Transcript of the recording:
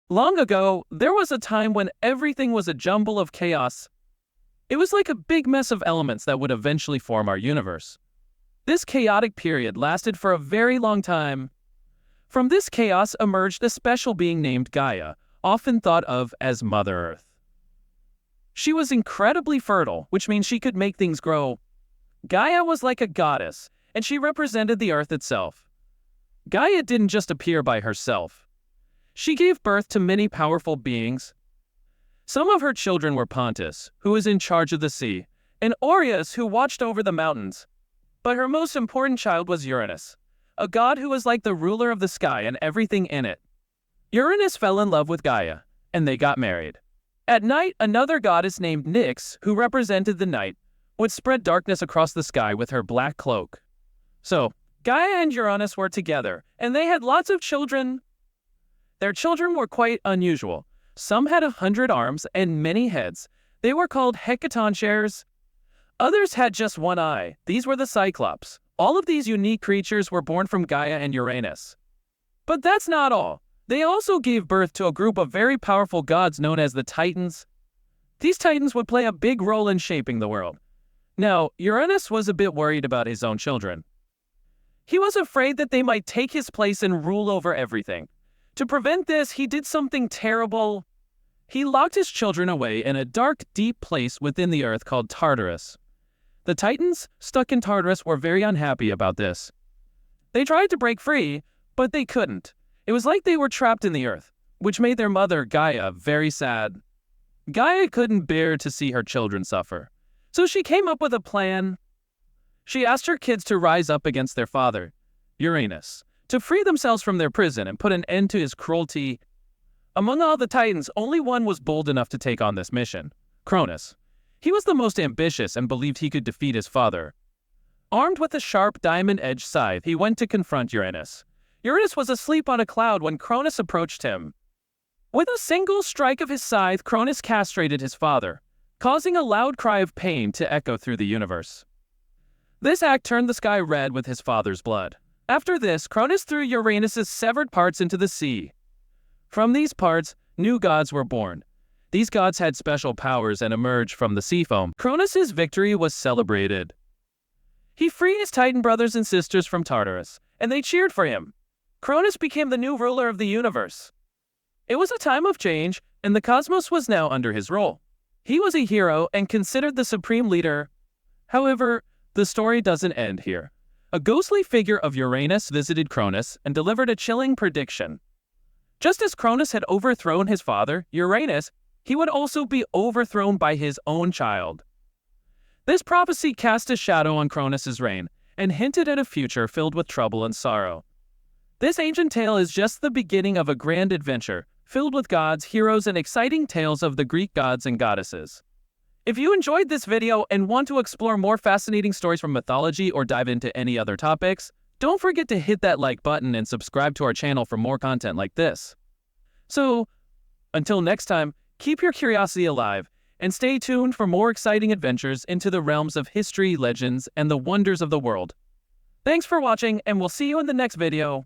Long ago, there was a time when everything was a jumble of chaos. It was like a big mess of elements that would eventually form our universe. This chaotic period lasted for a very long time. From this chaos emerged a special being named Gaia, often thought of as Mother Earth. She was incredibly fertile, which means she could make things grow. Gaia was like a goddess, and she represented the earth itself. Gaia didn't just appear by herself. She gave birth to many powerful beings. Some of her children were Pontus, who was in charge of the sea, and Aureus, who watched over the mountains. But her most important child was Uranus, a god who was like the ruler of the sky and everything in it. Uranus fell in love with Gaia, and they got married. At night, another goddess named Nyx, who represented the night, would spread darkness across the sky with her black cloak. So, Gaia and Uranus were together, and they had lots of children. Their children were quite unusual. Some had 100 arms and many heads. They were called hecatoncheires. Others had just one eye. These were the Cyclops. All of these unique creatures were born from Gaia and Uranus. But that's not all. They also gave birth to a group of very powerful gods known as the Titans. These Titans would play a big role in shaping the world. Now, Uranus was a bit worried about his own children. He was afraid that they might take his place and rule over everything. To prevent this, he did something terrible. He locked his children away in a dark, deep place within the earth called Tartarus. The Titans, stuck in Tartarus, were very unhappy about this. They tried to break free, but they couldn't. It was like they were trapped in the earth, which made their mother, Gaia, very sad. Gaia couldn't bear to see her children suffer, so she came up with a plan. She asked her kids to rise up against their father, Uranus, to free themselves from their prison and put an end to his cruelty. Among all the Titans, only one was bold enough to take on this mission, Cronus. He was the most ambitious and believed he could defeat his father. Armed with a sharp diamond-edged scythe, he went to confront Uranus. Uranus was asleep on a cloud when Cronus approached him. With a single strike of his scythe, Cronus castrated his father, causing a loud cry of pain to echo through the universe. This act turned the sky red with his father's blood. After this, Cronus threw Uranus's severed parts into the sea. From these parts, new gods were born. These gods had special powers and emerged from the sea foam. Cronus's victory was celebrated. He freed his Titan brothers and sisters from Tartarus, and they cheered for him. Cronus became the new ruler of the universe. It was a time of change, and the cosmos was now under his rule. He was a hero and considered the supreme leader. However, the story doesn't end here. A ghostly figure of Uranus visited Cronus and delivered a chilling prediction. Just as Cronus had overthrown his father, Uranus, he would also be overthrown by his own child. This prophecy cast a shadow on Cronus's reign and hinted at a future filled with trouble and sorrow. This ancient tale is just the beginning of a grand adventure, filled with gods, heroes, and exciting tales of the Greek gods and goddesses. If you enjoyed this video and want to explore more fascinating stories from mythology or dive into any other topics, don't forget to hit that like button and subscribe to our channel for more content like this. So, until next time, keep your curiosity alive, and stay tuned for more exciting adventures into the realms of history, legends, and the wonders of the world. Thanks for watching, and we'll see you in the next video.